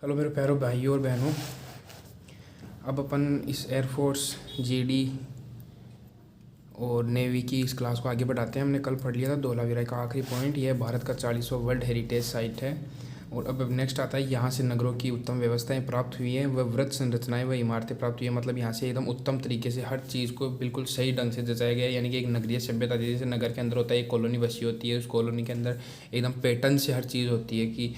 Hello मेरे प्यारे भाइयों और बहनों। अब अपन इस एयरफोर्स, जीडी और नेवी की इस क्लास को आगे बढ़ाते हैं। हमने कल पढ़ लिया था धौलावीरा का आखिरी पॉइंट। यह भारत का 40वां वर्ल्ड हेरिटेज साइट है। और अब नेक्स्ट आता है, यहाँ से नगरों की उत्तम व्यवस्थाएं प्राप्त हुई हैं, वह व्रत संरचनाएं व इमारतें प्राप्त हुई हैं। मतलब यहाँ से एकदम उत्तम तरीके से हर चीज़ को बिल्कुल सही ढंग से जचाया गया है। यानी कि एक नगरीय सभ्यता, जैसे नगर के अंदर होता है एक कॉलोनी बसी होती है, उस कॉलोनी के अंदर एकदम पैटर्न से हर चीज़ होती है कि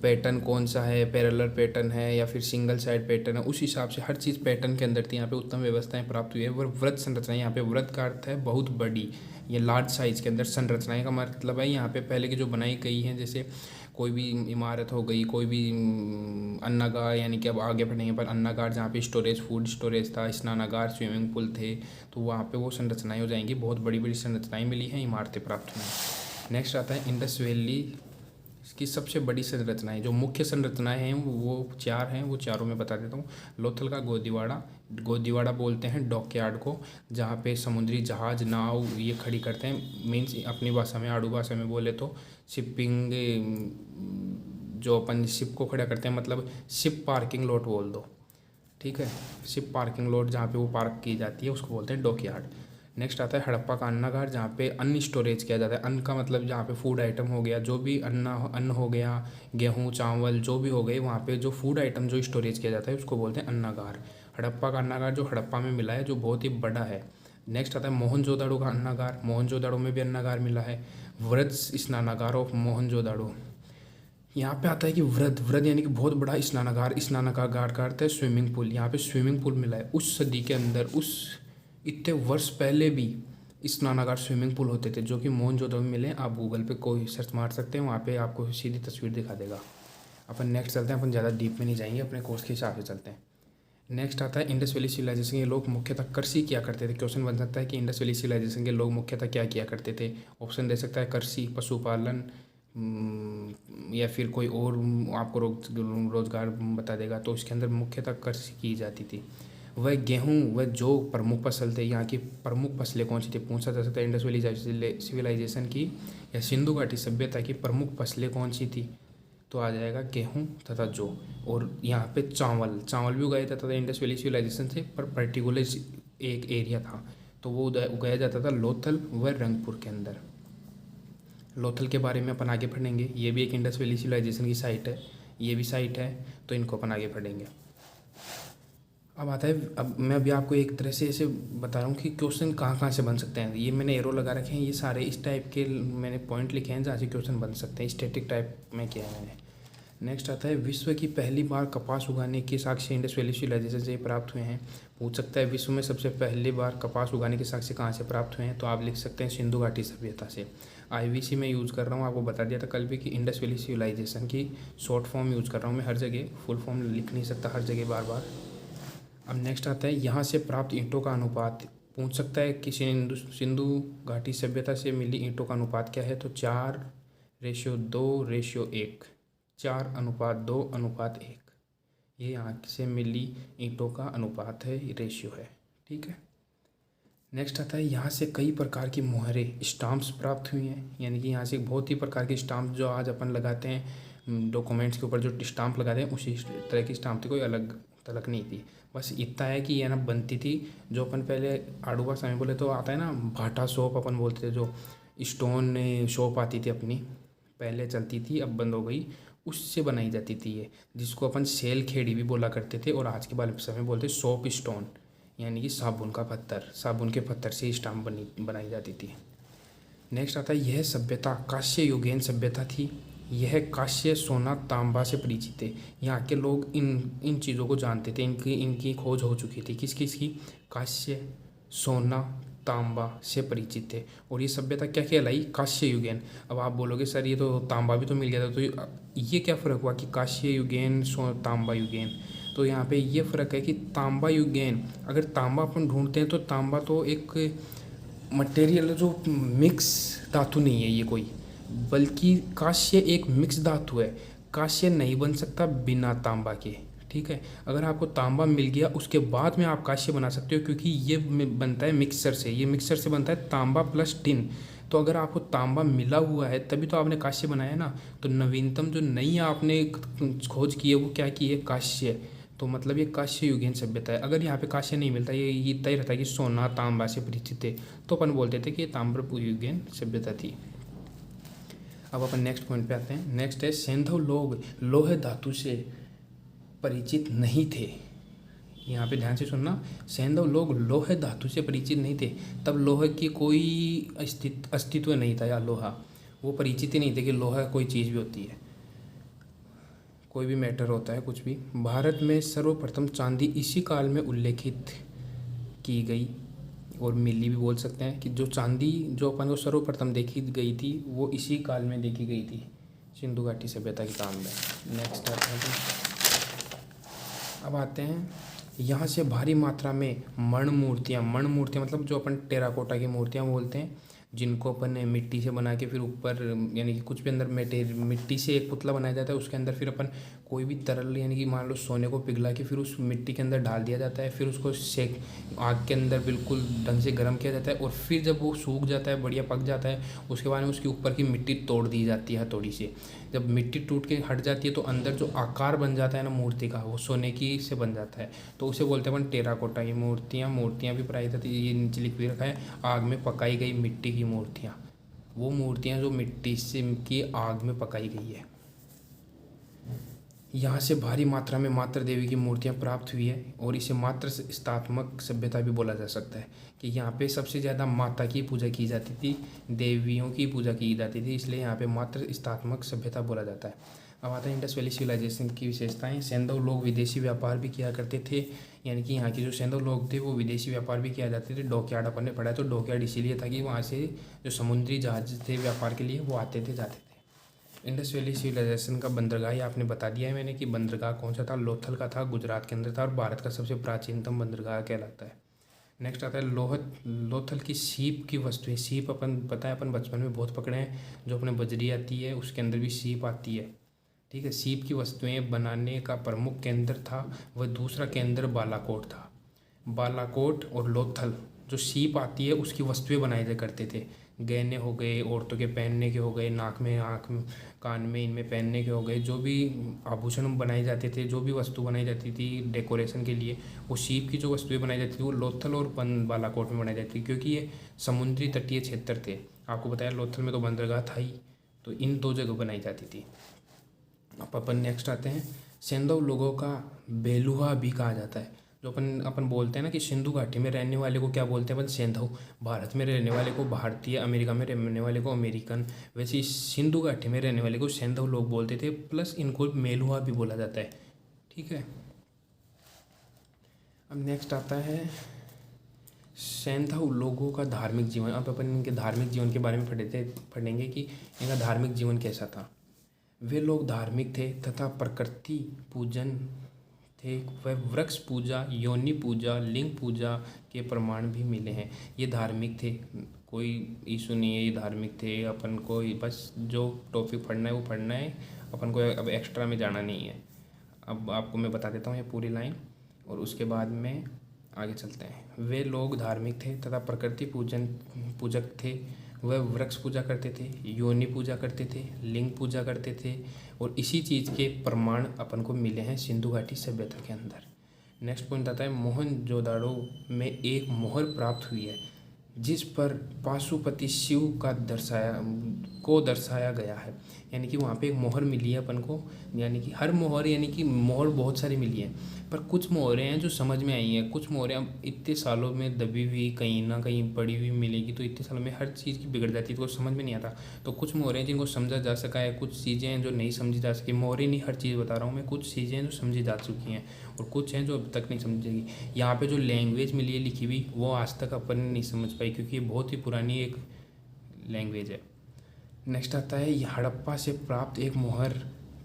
पैटर्न कौन सा है, पैरेलल पैटर्न है या फिर सिंगल साइड पैटर्न है, उस हिसाब से हर चीज़ पैटर्न के अंदर थी। यहाँ पे उत्तम व्यवस्थाएं प्राप्त हुई है। और व्रत संरचनाएं, यहाँ पे व्रत का अर्थ है बहुत बड़ी, ये लार्ज साइज के अंदर। संरचनाएं का मतलब है यहाँ पे पहले की जो बनाई गई हैं, जैसे कोई भी इमारत हो गई, कोई भी अन्नागार, यानी कि अब आगे बढ़ेंगे पर अन्नागार जहाँ पे स्टोरेज, फूड स्टोरेज था, स्नानागार, स्विमिंग पूल थे, तो वहाँ पे वो संरचनाएं हो जाएंगी। बहुत बड़ी बड़ी संरचनाएं मिली हैं, इमारतें प्राप्त हुई हैं। नेक्स्ट आता है इंडस वैली की सबसे बड़ी संरचनाएं। जो मुख्य संरचनाएं हैं वो चार हैं, वो चारों में बता देता हूँ। लोथल का गोदीवाड़ा, गोदीवाड़ा बोलते हैं डॉकयार्ड को, जहाँ पे समुद्री जहाज, नाव ये खड़ी करते हैं। मीन्स अपनी भाषा में, आड़ू भाषा में बोले तो शिपिंग, जो अपन शिप को खड़ा करते हैं, मतलब शिप पार्किंग लॉट बोल दो, ठीक है। शिप पार्किंग लॉट जहाँ पे वो पार्क की जाती है उसको बोलते हैं डॉकयार्ड। नेक्स्ट आता है हड़प्पा का अन्नागार, जहाँ पे अन्न स्टोरेज किया जाता है। अन्न का मतलब जहाँ पे फूड आइटम हो गया, जो भी अन्न हो गया, गेहूँ चावल जो भी हो गए, वहाँ पे जो फूड आइटम जो स्टोरेज किया जाता है उसको बोलते हैं अन्नागार। हड़प्पा का अन्नागार जो हड़प्पा में मिला है, जो बहुत ही बड़ा है। नेक्स्ट आता है मोहनजोदाड़ो का अन्नागार, मोहनजोदाड़ो में भी अन्नागार मिला है। व्रत स्नानागार ऑफ मोहनजोदाड़ो, यहाँ पे आता है कि व्रत, व्रत यानी कि बहुत बड़ा स्नानागार। स्नानागार का अर्थ है स्विमिंग पूल। यहाँ पे स्विमिंग पूल मिला है। उस सदी के अंदर, उस इतने वर्ष पहले भी स्नानागार, स्विमिंग पूल होते थे, जो कि मोहनजोदड़ो में मिले। आप गूगल पे कोई सर्च मार सकते हैं, वहाँ पे आपको सीधी तस्वीर दिखा देगा। अपन नेक्स्ट चलते हैं, अपन ज़्यादा डीप में नहीं जाएंगे, अपने कोर्स के हिसाब से चलते हैं। नेक्स्ट आता है इंडस वैली सिविलाइजेशन के लोग मुख्यतः कृषि किया करते थे। क्वेश्चन बन सकता है कि इंडस वैली सिविलाइजेशन के लोग मुख्यतः क्या किया करते थे। ऑप्शन दे सकता है कृषि, पशुपालन, या फिर कोई और आपको रोजगार बता देगा। तो इसके अंदर मुख्यतः कृषि की जाती थी। वह गेहूँ, वह जो प्रमुख फसल थे, यहाँ की प्रमुख फसलें कौन सी थी, पूछा जा सकता है। इंडस वैली सिविलाइजेशन की या सिंधु घाटी सभ्यता की प्रमुख फसलें कौन सी थी, तो आ जाएगा गेहूँ तथा जौ। और यहाँ पे चावल, चावल भी उगाया जाता था इंडस वैली सिविलाइजेशन से, पर पर्टिकुलर एक एरिया था, तो वो उगाया जाता था लोथल व रंगपुर के अंदर। लोथल के बारे में अपन आगे पढ़ेंगे। ये भी एक इंडस वैली सिविलाइजेशन की साइट है, ये भी साइट है, तो इनको अपन आगे पढ़ेंगे। अब आता है, अब मैं अभी आपको एक तरह से ऐसे बता रहा हूँ कि क्वेश्चन कहाँ कहाँ से बन सकते हैं। ये मैंने एरो लगा रखे हैं, ये सारे इस टाइप के मैंने पॉइंट लिखे हैं जहाँ से क्वेश्चन बन सकते हैं। स्टैटिक टाइप में किया है मैंने। नेक्स्ट आता है विश्व की पहली बार कपास उगाने के साक्ष्य इंडस वैली सिविलाइजेशन से प्राप्त हुए हैं। पूछ सकता है विश्व में सबसे पहली बार कपास उगाने के साक्ष्य कहाँ से प्राप्त हुए हैं, तो आप लिख सकते हैं सिंधु घाटी सभ्यता से। आईवीसी में यूज़ कर रहा हूँ, आपको बता दिया था कल भी कि इंडस वैली सिविलाइजेशन की शॉर्ट फॉर्म यूज़ कर रहा हूँ मैं हर जगह, फुल फॉर्म लिख नहीं सकता हर जगह बार बार। अब नेक्स्ट आता है यहाँ से प्राप्त ईंटों का अनुपात। पूछ सकता है कि सिंधु घाटी सभ्यता से मिली ईंटों का अनुपात क्या है, तो 4:2:1, 4:2:1, ये यहाँ से मिली ईंटों का अनुपात है, रेशियो है, ठीक है। नेक्स्ट आता है यहाँ से कई प्रकार की मोहरें, स्टाम्प्स प्राप्त हुई हैं। यानी कि यहाँ से बहुत ही प्रकार के स्टाम्प जो आज अपन लगाते हैं डॉक्यूमेंट्स के ऊपर, जो स्टाम्प लगाते हैं उसी तरह की स्टाम्प थी, कोई अलग तलक नहीं थी। बस इतना है कि ये ना बनती थी, जो अपन पहले आड़ू भाषा में बोले तो आता है ना भाटा शॉप अपन बोलते थे, जो स्टोन शॉप आती थी अपनी, पहले चलती थी अब बंद हो गई, उससे बनाई जाती थी ये, जिसको अपन सेल खेड़ी भी बोला करते थे। और आज के बारे में बोलते सोप स्टोन, यानी कि साबुन का पत्थर, साबुन के पत्थर से स्टाम्प बनाई जाती थी। नेक्स्ट आता है यह सभ्यता कांस्य युगीन सभ्यता थी। यह कांस्य, सोना, तांबा से परिचित थे। यहाँ के लोग इन चीज़ों को जानते थे, इनकी खोज हो चुकी थी। किस किस की, कांस्य, सोना, तांबा से परिचित थे। और ये सभ्यता क्या कहलाई, कांस्य युगीन। अब आप बोलोगे सर ये तो तांबा भी तो मिल गया था, तो ये क्या फ़र्क हुआ कि कांस्य युगीन, तांबा युगीन। तो यहाँ पे ये फ़र्क है कि तांबा युगीन, अगर तांबा अपन ढूंढते हैं तो तांबा तो एक मटेरियल जो मिक्स धातु नहीं है ये कोई, बल्कि कांस्य एक मिक्स धातु है। कांस्य नहीं बन सकता बिना तांबा के, ठीक है। अगर आपको तांबा मिल गया उसके बाद में आप कांस्य बना सकते हो, क्योंकि ये बनता है मिक्सचर से, ये मिक्सचर से बनता है तांबा प्लस टिन। तो अगर आपको तांबा मिला हुआ है तभी तो आपने कांस्य बनाया ना। तो नवीनतम जो नई आपने खोज की है वो क्या की है, कांस्य। तो मतलब ये कांस्य युगीन सभ्यता है। अगर यहाँ पे कांस्य नहीं मिलता, ये इतना ही रहता है कि सोना तांबा से परिचित है, तो अपन बोलते थे कि ये ताम्र युगीन सभ्यता थी। अब अपन नेक्स्ट पॉइंट पे आते हैं। नेक्स्ट है सैंधव लोग लोह धातु से परिचित नहीं थे। यहाँ पे ध्यान से सुनना, सैंधव लोग लोह धातु से परिचित नहीं थे। तब लोह की कोई अस्तित्व नहीं था, या लोहा वो परिचित ही नहीं थे कि लोहा कोई चीज़ भी होती है, कोई भी मैटर होता है कुछ भी। भारत में सर्वप्रथम चांदी इसी काल में उल्लेखित की गई और मिली भी बोल सकते हैं कि जो चांदी जो अपन को सर्वप्रथम देखी गई थी वो इसी काल में देखी गई थी, सिंधु घाटी सभ्यता के काल में। नेक्स्ट आते हैं, अब आते हैं यहाँ से भारी मात्रा में मण मूर्तियाँ मतलब जो अपन टेराकोटा की मूर्तियाँ बोलते हैं, जिनको अपन मिट्टी से बना के फिर ऊपर यानी कि कुछ भी अंदर मिट्टी से एक पुतला बनाया जाता है, उसके अंदर फिर अपन कोई भी तरल यानी कि मान लो सोने को पिघला के फिर उस मिट्टी के अंदर डाल दिया जाता है, फिर उसको सेक आग के अंदर बिल्कुल ढंग से गर्म किया जाता है, और फिर जब वो सूख जाता है, बढ़िया पक जाता है, उसके बाद में उसके ऊपर की मिट्टी तोड़ दी जाती है हथौड़ी से। जब मिट्टी टूट के हट जाती है तो अंदर जो आकार बन जाता है ना मूर्ति का, वो सोने की से बन जाता है, तो उसे बोलते हैं अपन टेराकोटा की मूर्तियाँ भी प्राय जाती है। ये नीचे लिख भी रखा है, आग में पकाई गई मिट्टी की मूर्तियाँ, वो मूर्तियाँ जो मिट्टी से की आग में पकाई गई है। यहाँ से भारी मात्रा में मातृ देवी की मूर्तियाँ प्राप्त हुई है, और इसे मातृ स्थात्मक सभ्यता भी बोला जा सकता है कि यहाँ पे सबसे ज़्यादा माता की पूजा की जाती थी, देवियों की पूजा की जाती थी, इसलिए यहाँ पे मातृ स्थात्मक सभ्यता बोला जाता है। अब आता है इंडस वैली सिविलाइजेशन की विशेषताएं। सैंधव लोग विदेशी व्यापार भी किया करते थे, यानी कि यहाँ के जो सैंधव लोग थे वो विदेशी व्यापार भी किया जाते थे। डॉकयार्ड अपन ने पढ़ा है, तो डॉकयार्ड इसीलिए था कि वहाँ से जो समुद्री जहाज थे व्यापार के लिए वो आते थे जाते थे। इंडस वैली सिविलाइजेशन का बंदरगाह ही आपने बता दिया है मैंने कि बंदरगाह कौन सा था, लोथल का था, गुजरात के अंदर था, और भारत का सबसे प्राचीनतम बंदरगाह कहलाता है। नेक्स्ट आता है लोथल की सीप की वस्तुएं। सीप अपन पता है, अपन बचपन में बहुत पकड़े हैं, जो अपने बजरी आती है उसके अंदर भी सीप आती है, ठीक है। सीप की वस्तुएं बनाने का प्रमुख केंद्र था, वह दूसरा केंद्र बालाकोट था। बालाकोट और लोथल जो सीप आती है उसकी वस्तुएं बनाए जा करते थे। गहने हो गए, औरतों के पहनने के हो गए, नाक में, आँख में, कान में, इनमें पहनने के हो गए, जो भी आभूषण बनाए जाते थे, जो भी वस्तु बनाई जाती थी डेकोरेशन के लिए, वो सीप की जो वस्तुएं बनाई जाती थी वो लोथल और बालाकोट में बनाई जाती थी, क्योंकि ये समुद्री तटीय क्षेत्र थे। आपको बताया लोथल में तो बंदरगाह था ही, तो इन दो जगह बनाई जाती थी। अब अपन नेक्स्ट आते हैं, सैंधव लोगों का बेलुहा भी कहा जाता है। जो अपन बोलते हैं ना कि सिंधु घाटी में रहने वाले को क्या बोलते हैं अपन, सैंधव। भारत में रहने वाले को भारतीय, अमेरिका में रहने वाले को अमेरिकन, वैसे ही सिंधु घाटी में रहने वाले को सैंधव लोग बोलते थे, प्लस इनको मेलुहा भी बोला जाता है, ठीक है। अब नेक्स्ट आता है सैंधव लोगों का धार्मिक जीवन। अब अपन इनके धार्मिक जीवन के बारे में पढ़ेंगे कि इनका धार्मिक जीवन कैसा था। वे लोग धार्मिक थे तथा प्रकृति पूजन थे। वह वृक्ष पूजा, योनि पूजा, लिंग पूजा के प्रमाण भी मिले हैं। ये धार्मिक थे, कोई इशू नहीं है, ये धार्मिक थे। अपन को बस जो टॉपिक पढ़ना है वो पढ़ना है, अपन को अब एक्स्ट्रा में जाना नहीं है। अब आपको मैं बता देता हूँ ये पूरी लाइन, और उसके बाद में आगे चलते हैं। वे लोग धार्मिक थे तथा प्रकृति पूजक थे। वह वृक्ष पूजा करते थे, योनि पूजा करते थे, लिंग पूजा करते थे, और इसी चीज़ के प्रमाण अपन को मिले हैं सिंधु घाटी सभ्यता के अंदर। नेक्स्ट पॉइंट आता है, मोहनजोदाड़ो में एक मोहर प्राप्त हुई है जिस पर पाशुपति शिव का दर्शाया गया है। यानी कि वहाँ पे एक मोहर मिली है अपन को, यानी कि हर मोहर, यानी कि मोहर बहुत सारी मिली है, पर कुछ मोहरें हैं जो समझ में आई हैं, कुछ मोहरें अब इतने सालों में दबी हुई कहीं ना कहीं पड़ी हुई मिलेगी, तो इतने सालों में हर चीज़ की बिगड़ जाती है तो समझ में नहीं आता। तो कुछ मोहरें जिनको समझा जा सका है, कुछ चीज़ें हैं जो नहीं समझी जा सकी। मोहरें नहीं, हर चीज़ बता रहा हूँ मैं, कुछ चीज़ें हैं जो समझी जा चुकी हैं और कुछ हैं जो अब तक नहीं समझेगी। यहाँ पे जो लैंग्वेज मिली है लिखी हुई, वो आज तक अपन नहीं समझ पाई, क्योंकि ये बहुत ही पुरानी एक लैंग्वेज है। नेक्स्ट आता है, हड़प्पा से प्राप्त एक मोहर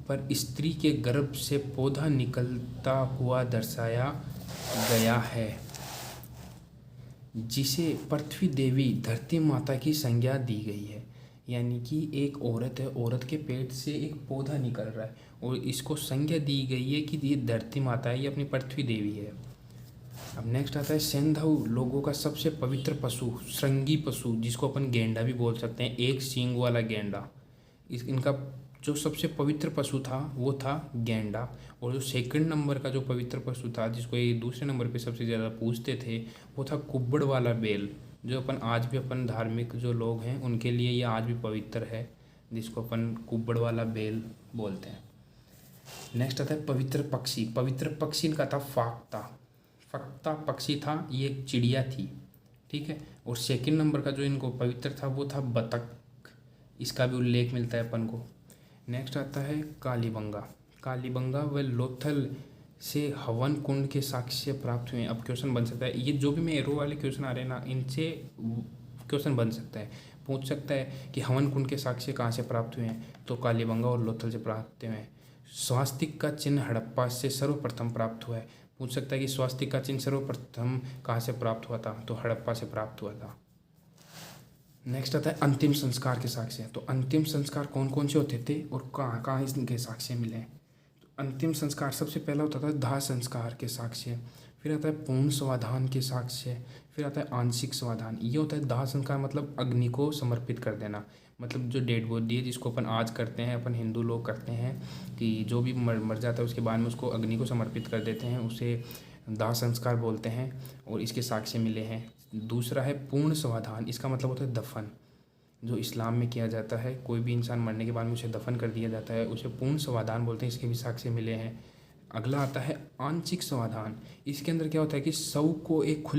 पर स्त्री के गर्भ से पौधा निकलता हुआ दर्शाया गया है, जिसे पृथ्वी देवी धरती माता की संज्ञा दी गई है। यानी कि एक औरत है, औरत के पेट से एक पौधा निकल रहा है और इसको संज्ञा दी गई है कि ये धरती माता है, ये अपनी पृथ्वी देवी है। अब नेक्स्ट आता है सेंधव लोगों का सबसे पवित्र पशु, श्रृंगी पशु, जिसको अपन गेंडा भी बोल सकते हैं, एक सींग वाला गेंडा। इनका जो सबसे पवित्र पशु था वो था गेंडा। और जो सेकंड नंबर का जो पवित्र पशु था, जिसको ये दूसरे नंबर पे सबसे ज़्यादा पूछते थे, वो था कुब्बड़ वाला बैल, जो अपन आज भी अपन धार्मिक जो लोग हैं उनके लिए ये आज भी पवित्र है, जिसको अपन कुब्बड़ वाला बैल बोलते हैं। नेक्स्ट आता है पवित्र पक्षी। पवित्र पक्षी इनका था फाख्ता। फाख्ता पक्षी था, ये एक चिड़िया थी, ठीक है। और सेकंड नंबर का जो इनको पवित्र था वो था बतख, इसका भी उल्लेख मिलता है अपन को। नेक्स्ट आता है कालीबंगा। कालीबंगा व लोथल से हवन कुंड के साक्ष्य प्राप्त हुए हैं। अब क्वेश्चन बन सकता है, ये जो भी मैं एरो वाले क्वेश्चन आ रहे हैं ना, इनसे क्वेश्चन बन सकता है, पूछ सकता है कि हवन कुंड के साक्ष्य कहाँ से प्राप्त हुए हैं, तो कालीबंगा और लोथल से प्राप्त हुए हैं। स्वास्तिक का चिन्ह हड़प्पा से सर्वप्रथम प्राप्त हुआ है। पूछ सकता है कि स्वास्तिक का चिन्ह सर्वप्रथम कहाँ से प्राप्त हुआ था, तो हड़प्पा से प्राप्त हुआ था। नेक्स्ट आता है अंतिम संस्कार के साक्ष्य। तो अंतिम संस्कार कौन कौन से होते थे और कहाँ कहाँ इनके साक्ष्य मिले। तो अंतिम संस्कार सबसे पहला होता था दाह संस्कार के साक्ष्य, फिर आता है पूर्ण समाधान के साक्ष्य, फिर आता है आंशिक समाधान। ये होता है दाह संस्कार, मतलब अग्नि को समर्पित कर देना, मतलब जो डेड बॉडी है जिसको अपन आज करते हैं, अपन हिंदू लोग करते हैं कि जो भी मर जाता है उसके बाद में उसको अग्नि को समर्पित कर देते हैं, उसे दाह संस्कार बोलते हैं और इसके साक्ष्य मिले हैं। दूसरा है पूर्ण समाधान, इसका मतलब होता है दफन, जो इस्लाम में किया जाता है, कोई भी इंसान मरने के बाद में उसे दफन कर दिया जाता है, उसे पूर्ण समाधान बोलते हैं, इसके भी साक्ष्य मिले हैं। अगला आता है आंशिक समाधान। इसके अंदर क्या होता है कि शव को एक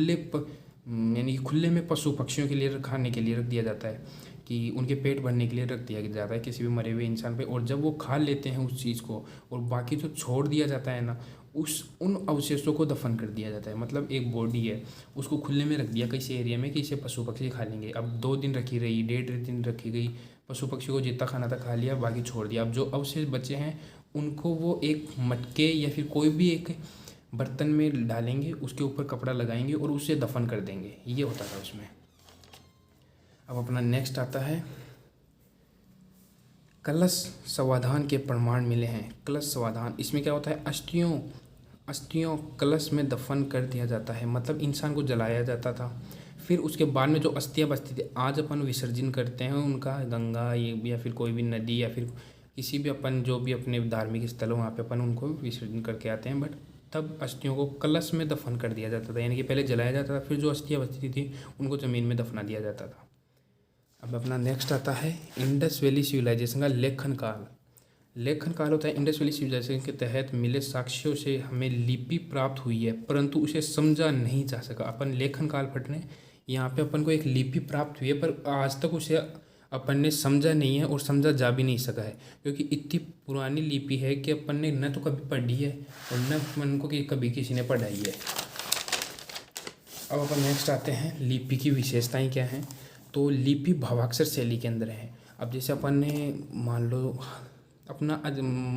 यानी खुले में पशु पक्षियों के लिए खाने के लिए रख दिया जाता है, कि उनके पेट भरने के लिए रख दिया जाता है किसी भी मरे हुए इंसान पे, और जब वो खा लेते हैं उस चीज़ को और बाकी जो छोड़ दिया जाता है ना, उन अवशेषों को दफन कर दिया जाता है। मतलब एक बॉडी है, उसको खुले में रख दिया किसी एरिया में कि इसे पशु पक्षी खा लेंगे। अब 2 दिन रखी रही, 1.5 दिन रखी गई, पशु पक्षी को जितना खाना था खा लिया, बाकी छोड़ दिया। अब जो अवशेष बचे हैं उनको वो एक मटके या फिर कोई भी एक बर्तन में डालेंगे, उसके ऊपर कपड़ा लगाएंगे और उसे दफन कर देंगे। ये होता था उसमें। अब अपना नेक्स्ट आता है कलश समाधान के प्रमाण मिले हैं। कलश समाधान, इसमें क्या होता है, अस्थियों कलश में दफन कर दिया जाता है, मतलब इंसान को जलाया जाता था, फिर उसके बाद में जो अस्थियाँ बचती थी आज अपन विसर्जन करते हैं उनका, गंगा या फिर कोई भी नदी या फिर किसी भी अपन जो भी अपने धार्मिक स्थल हो वहाँ पे अपन उनको विसर्जन करके आते हैं। बट तब अस्थियों को कलश में दफन कर दिया जाता था, यानी कि पहले जलाया जाता था, फिर जो अस्थियाँ बचती थी उनको ज़मीन में दफना दिया जाता था। अब अपना नेक्स्ट आता है इंडस वैली सिविलाइजेशन का लेखन काल। लेखन काल होता है इंडस वैली सिविलाइजेशन के तहत मिले साक्ष्यों से हमें लिपि प्राप्त हुई है, परंतु उसे समझा नहीं जा सका। अपन लेखन काल पढ़ रहे हैं, यहाँ पे अपन को एक लिपि प्राप्त हुई है, पर आज तक उसे अपन ने समझा नहीं है और समझा जा भी नहीं सका है, क्योंकि इतनी पुरानी लिपि है कि अपन ने न तो कभी पढ़ी है और न मन को कि कभी किसी ने पढ़ाई है। अब अपन नेक्स्ट आते हैं लिपि की विशेषताएं क्या हैं। तो लिपि भावाक्षर शैली के अंदर है। अब जैसे अपन ने मान लो अपना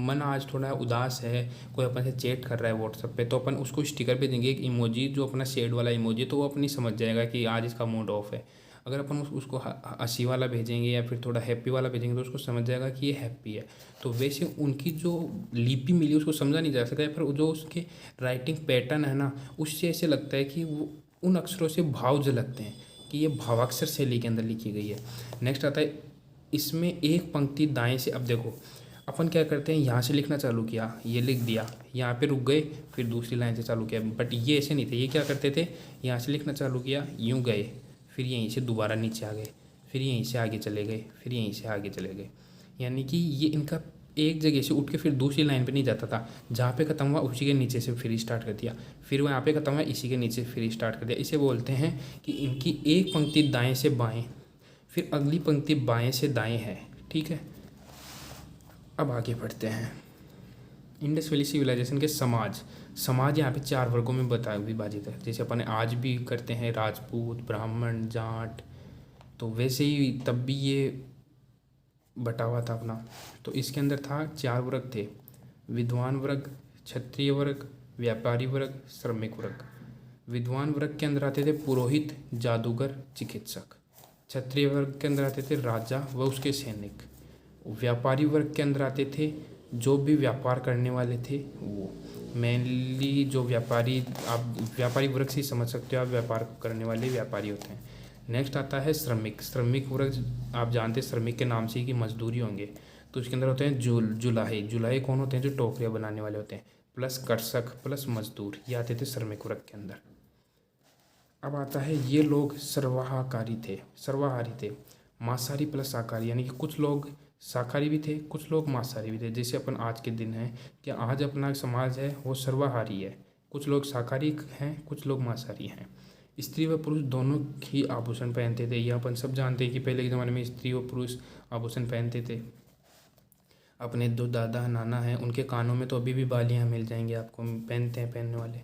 मन आज थोड़ा उदास है, कोई अपन से चैट कर रहा है व्हाट्सएप पे, तो अपन उसको स्टिकर पे देंगे एक इमोजी, जो अपना शेड वाला इमोजी, तो वो अपनी समझ जाएगा कि आज इसका मूड ऑफ है। अगर अपन उसको हंसी वाला भेजेंगे या फिर थोड़ा हैप्पी वाला भेजेंगे तो उसको समझ जाएगा कि ये हैप्पी है। तो वैसे उनकी जो लिपि मिली उसको समझा नहीं जा सकता है, पर जो उसके राइटिंग पैटर्न है ना, उससे ऐसे लगता है कि वो उन अक्षरों से भाव झलकते हैं कि ये भावाक्षर शैली के अंदर लिखी गई है। नेक्स्ट आता है इसमें एक पंक्ति दाएं से। अब देखो अपन क्या करते हैं, यहाँ से लिखना चालू किया, ये लिख दिया, यहाँ पे रुक गए, फिर दूसरी लाइन से चालू किया, बट ये ऐसे नहीं थे। ये क्या करते थे, यहाँ से लिखना चालू किया, यूँ गए, फिर यहीं से दोबारा नीचे आ गए, फिर यहीं से आगे चले गए, फिर यहीं से आगे चले गए। यानी कि ये इनका एक जगह से उठ के फिर दूसरी लाइन पे नहीं जाता था, जहाँ पे ख़त्म हुआ उसी के नीचे से फिर स्टार्ट कर दिया, फिर वहाँ पे ख़त्म हुआ इसी के नीचे फिर स्टार्ट कर दिया। इसे बोलते हैं कि इनकी एक पंक्ति दाएं से बाएं, फिर अगली पंक्ति बाएं से दाएं है, ठीक है। अब आगे बढ़ते हैं। इंडस वैली सिविलाइजेशन के समाज यहाँ पे 4 वर्गों में विभाजित है। जैसे अपन आज भी करते हैं राजपूत, ब्राह्मण, जाट, तो वैसे ही तब भी ये बटा हुआ था अपना। तो इसके अंदर था 4 वर्ग थे, विद्वान वर्ग, क्षत्रिय वर्ग, व्यापारी वर्ग, श्रमिक वर्ग। विद्वान वर्ग के अंदर आते थे पुरोहित, जादूगर, चिकित्सक। क्षत्रिय वर्ग के अंदर आते थे राजा व उसके सैनिक। व्यापारी वर्ग के अंदर आते थे जो भी व्यापार करने वाले थे वो मेनली जो व्यापारी, आप व्यापारी वर्ग से ही समझ सकते हो, आप व्यापार करने वाले व्यापारी होते हैं। नेक्स्ट आता है श्रमिक। श्रमिक वर्ग आप जानते हैं श्रमिक के नाम से ही कि मजदूरी होंगे, तो उसके अंदर होते हैं जुलाहे। जुलाहे कौन होते हैं? जो टोकरियाँ बनाने वाले होते हैं, प्लस कर्षक प्लस मजदूर, ये आते थे श्रमिक वर्ग के अंदर। अब आता है ये लोग सर्वाहारी थे। मांसाहारी प्लस शाकाहारी, यानी कि कुछ लोग शाकाहारी भी थे, कुछ लोग मांसाहारी भी थे। जैसे अपन आज के दिन है कि आज अपना समाज है वो सर्वाहारी है, कुछ लोग शाकाहारी हैं, कुछ लोग मांसाहारी हैं। स्त्री व पुरुष दोनों ही आभूषण पहनते थे। ये अपन सब जानते हैं कि पहले के ज़माने में स्त्री व पुरुष आभूषण पहनते थे। अपने जो दादा नाना हैं उनके कानों में तो अभी भी बालियाँ मिल जाएंगी आपको, पहनते हैं पहनने वाले।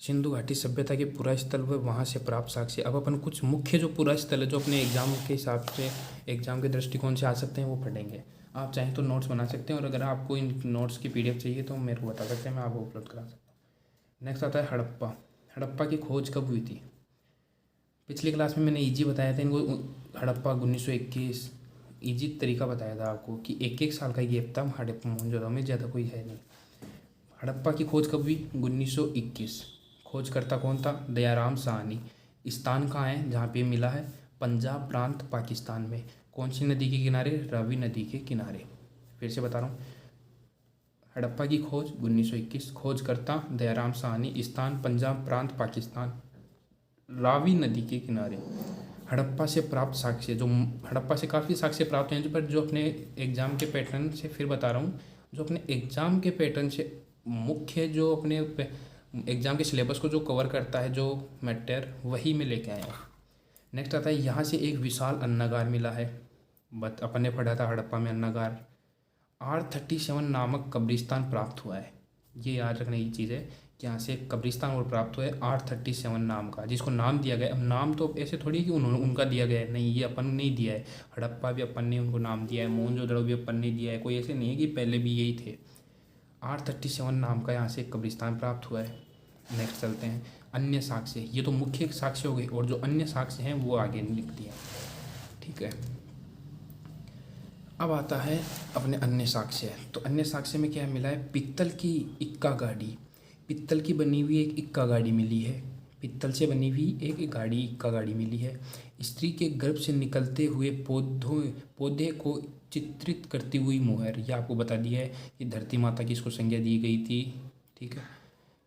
सिंधु घाटी सभ्यता के पुरा स्थल व वहाँ से प्राप्त साक्ष्य। अब अपन कुछ मुख्य जो पुरा स्थल है जो अपने एग्जाम के हिसाब से, एग्जाम के दृष्टिकोण से आ सकते हैं, वो पढ़ेंगे। आप चाहें तो नोट्स बना सकते हैं, और अगर आपको इन नोट्स की PDF चाहिए तो मेरे को बता सकते हैं, मैं आपको अपलोड करा सकता हूँ। नेक्स्ट आता है हड़प्पा। हड़प्पा की खोज कब हुई थी? पिछली क्लास में मैंने ईजी बताया था इनको, हड़प्पा 1921 ईजी तरीका बताया था आपको कि 1-1 साल का गैप था हड़प्पा मोहनजोदड़ो में, ज़्यादा कोई है नहीं। हड़प्पा की खोज कब हुई? 1921। खोजकर्ता कौन था? दयाराम साहनी। स्थान कहाँ है जहाँ पे मिला है? पंजाब प्रांत पाकिस्तान में। कौन सी नदी के किनारे? रावी नदी के किनारे। फिर से बता रहा हूँ, हड़प्पा की खोज 1921, खोजकर्ता दयाराम साहनी, स्थान पंजाब प्रांत पाकिस्तान, रावी नदी के किनारे। हड़प्पा से प्राप्त साक्ष्य, जो हड़प्पा से काफ़ी साक्ष्य प्राप्त हैं, पर जो अपने एग्जाम के पैटर्न से, फिर बता रहा हूँ, जो अपने एग्जाम के पैटर्न से मुख्य, जो अपने एग्जाम के सिलेबस को जो कवर करता है, जो मैटर, वही में लेके आए हैं। नेक्स्ट आता है यहाँ से एक विशाल अन्नागार मिला है। अपन ने पढ़ा था हड़प्पा में अन्नागार। R37 नामक कब्रिस्तान प्राप्त हुआ है। ये याद रखने की चीज़ है कि यहाँ से एक कब्रिस्तान और प्राप्त हुआ है R37 नाम का, जिसको नाम दिया गया है। अब नाम तो ऐसे थोड़ी कि उन्होंने उनका दिया गया है, नहीं, ये अपन नहीं दिया है। हड़प्पा भी अपन ने उनको नाम दिया है, मोहनजोदड़ो भी अपन ने दिया है, कोई ऐसे नहीं है कि पहले भी यही थे। R37 नाम का यहाँ से एक कब्रिस्तान प्राप्त हुआ है। नेक्स्ट चलते हैं अन्य साक्ष्य। ये तो मुख्य साक्ष्य हो गए, और जो अन्य साक्ष्य हैं वो आगे लिख दिया, ठीक है। अब आता है अपने अन्य साक्ष्य। तो अन्य साक्ष्य में क्या मिला है? पित्तल की इक्का गाड़ी, पित्तल की बनी हुई एक इक्का गाड़ी मिली है। पित्तल से बनी हुई एक गाड़ी, इक्का गाड़ी मिली है। स्त्री के गर्भ से निकलते हुए पौधे को चित्रित करती हुई मोहर, यह आपको बता दिया है कि धरती माता की इसको संज्ञा दी गई थी, ठीक है।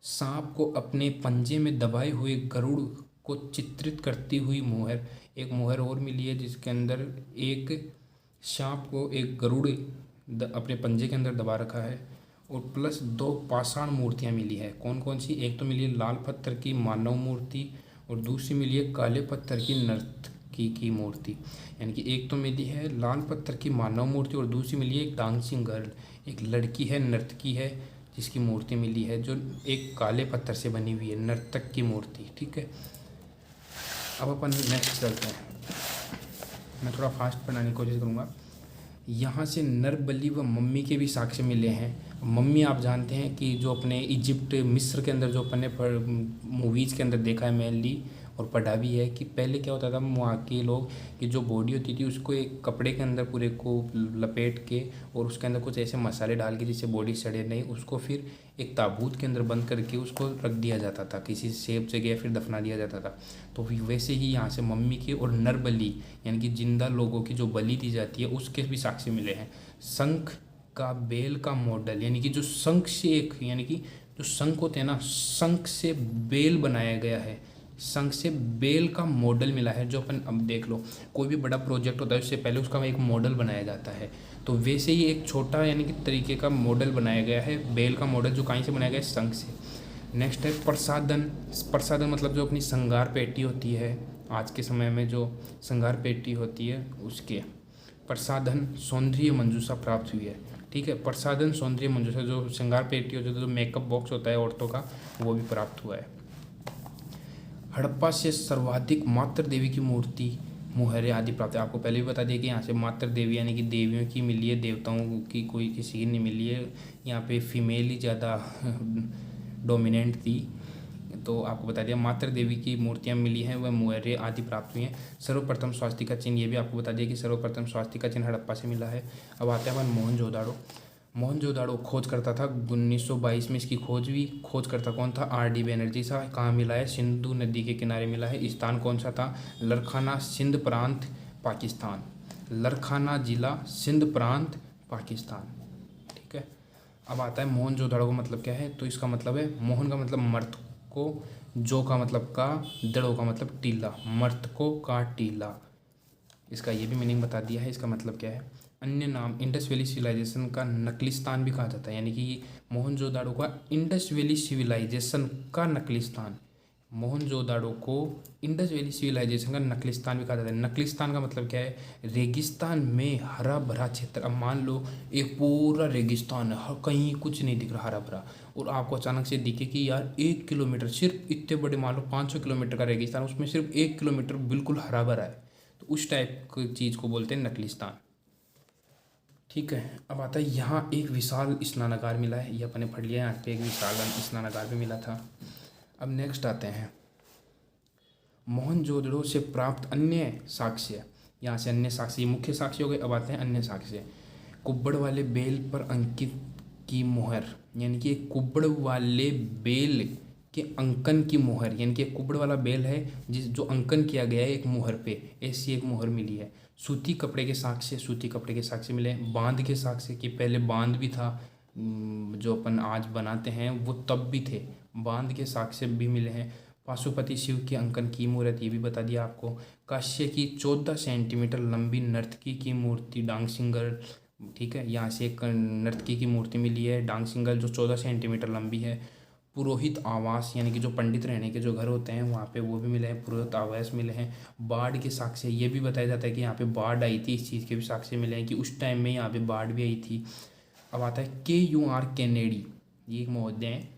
सांप को अपने पंजे में दबाए हुए गरुड़ को चित्रित करती हुई मोहर, एक मोहर और मिली है जिसके अंदर एक सांप को एक गरुड़ अपने पंजे के अंदर दबा रखा है, और प्लस 2 पाषाण मूर्तियाँ मिली है। कौन कौन सी? एक तो मिली है लाल पत्थर की मानव मूर्ति, और दूसरी मिली है काले पत्थर की नर्तकी की मूर्ति। यानी कि एक तो मिली है लाल पत्थर की मानव मूर्ति, और दूसरी मिली है एक डांसिंग गर्ल, एक लड़की है, नर्तकी है, जिसकी मूर्ति मिली है, जो एक काले पत्थर से बनी हुई है, नर्तक की मूर्ति, ठीक है। अब अपन नेक्स्ट चलते हैं, मैं थोड़ा फास्ट पढ़ाने की कोशिश करूँगा। यहाँ से नर बलि व मम्मी के भी साक्ष्य मिले हैं। मम्मी आप जानते हैं कि जो अपने इजिप्ट, मिस्र के अंदर जो अपन ने मूवीज़ के अंदर देखा है मेनली, और पढ़ा भी है कि पहले क्या होता था, वहाँ के लोग की जो बॉडी होती थी उसको एक कपड़े के अंदर पूरे को लपेट के, और उसके अंदर कुछ ऐसे मसाले डाल के जिससे बॉडी सड़े नहीं, उसको फिर एक ताबूत के अंदर बंद करके उसको रख दिया जाता था, किसी सेफ जगह फिर दफना दिया जाता था। तो वैसे ही यहाँ से मम्मी की और नर बलि, यानी कि जिंदा लोगों की जो बलि दी जाती है, उसके भी साक्ष्य मिले हैं। शंख का बेल का मॉडल, यानी कि जो शंख से एक, यानी कि जो शंख होते हैं ना, शंख से बेल बनाया गया है, शंख से बेल का मॉडल मिला है। जो अपन अब देख लो, कोई भी बड़ा प्रोजेक्ट होता है उससे पहले उसका एक मॉडल बनाया जाता है, तो वैसे ही एक छोटा यानी कि तरीके का मॉडल बनाया गया है, बेल का मॉडल, जो कहीं से बनाया गया है? शंख से। नेक्स्ट है प्रसादन। प्रसादन मतलब जो अपनी श्रृंगार पेटी होती है, आज के समय में जो श्रृंगार पेटी होती है उसके प्रसादन सौंदर्य मंजूषा प्राप्त हुई है, ठीक है। प्रसादन सौंदर्य मंजूषा, जो श्रृंगार पेटी होती है, जो मेकअप बॉक्स होता है औरतों का, वो भी प्राप्त हुआ है। हड़प्पा से सर्वाधिक मातृ देवी की मूर्ति, मुहर्रे आदि प्राप्त है। आपको पहले भी बता दिया कि यहाँ से मातृ देवी यानी कि देवियों की मिली है, देवताओं की कोई किसी की नहीं मिली है। यहाँ पे फीमेल ही ज़्यादा डोमिनेंट थी, तो आपको बता दिया मातृ देवी की मूर्तियाँ मिली हैं, वह मुहर्रे आदि प्राप्त हुई हैं। सर्वप्रथम स्वास्तिका चिन्ह, ये भी आपको बता दिया कि सर्वप्रथम स्वास्तिका चिन्ह हड़प्पा से मिला है। अब आते हैं अपन मोहनजोदाड़ो। मोहनजोदाड़ो खोज करता था 1922 में, इसकी खोज हुई। खोज करता कौन था? RD बैनर्जी था। कहाँ मिला है? सिंधु नदी के किनारे मिला है। स्थान कौन सा था? लरखाना, सिंध प्रांत, पाकिस्तान। लरखाना जिला, सिंध प्रांत, पाकिस्तान। ठीक है। अब आता है मोहनजोदाड़ो का मतलब क्या है? तो इसका मतलब है, मोहन का मतलब मर्द को, जो का मतलब का, दड़ो का मतलब टीला, मर्द को का टीला। इसका ये भी मीनिंग बता दिया है। इसका मतलब क्या है? अन्य नाम इंडस वैली सिविलाइजेशन का नकलिस्तान भी कहा जाता है, यानी कि मोहनजोदाड़ो का इंडस वैली सिविलाइजेशन का नकलिस्तान। मोहनजोदाड़ो को इंडस वैली सिविलाइजेशन का नकलिस्तान भी कहा जाता है। नकलिस्तान का मतलब क्या है? रेगिस्तान में हरा भरा क्षेत्र। अब मान लो एक पूरा रेगिस्तान है, कहीं कुछ नहीं दिख रहा हरा भरा, और आपको अचानक से दिखे कि यार 1 किलोमीटर, सिर्फ इतने बड़े, मान लो 500 किलोमीटर का रेगिस्तान, उसमें सिर्फ 1 किलोमीटर बिल्कुल हरा भरा है, तो उस टाइप की चीज़ को बोलते हैं नकलिस्तान। ठीक है। अब आता है यहाँ एक विशाल स्नानागार मिला है, ये अपने पढ़ लिया है। यहाँ पे एक विशाल स्नानागार भी मिला था। अब नेक्स्ट आते हैं मोहनजोदड़ो से प्राप्त अन्य साक्ष्य। यहाँ से अन्य साक्ष्य, मुख्य साक्ष्य हो गए। अब आते हैं अन्य साक्ष्य। कुब्बड़ वाले बेल पर अंकित की मोहर, यानी कि कुब्बड़ वाले बेल के अंकन की मोहर, यानी कि कुब्बड़ वाला बेल है जो अंकन किया गया है एक मोहर पे, ऐसी एक मोहर मिली है। सूती कपड़े के साक्ष्य, सूती कपड़े के साक्ष्य मिले। बांध के साक्ष्य, कि पहले बांध भी था, जो अपन आज बनाते हैं वो तब भी थे, बांध के साक्ष्य भी मिले हैं। पाशुपति शिव के अंकन की मूर्त, ये भी बता दिया आपको। काश्य की 14 सेंटीमीटर लंबी नर्तकी की मूर्ति डांग सिंगल। ठीक है, यहाँ से एक नर्तकी की मूर्ति मिली है डांग सिंगल, जो 14 सेंटीमीटर लंबी है। पुरोहित आवास, यानी कि जो पंडित रहने के जो घर होते हैं वहाँ पे, वो भी मिले हैं, पुरोहित आवास मिले हैं। बाढ़ के साक्ष्य, ये भी बताया जाता है कि यहाँ पे बाढ़ आई थी, इस चीज़ के भी साक्ष्य मिले हैं कि उस टाइम में यहाँ पे बाढ़ भी आई थी। अब आता है KUR कैनेडी, ये एक महोदय हैं।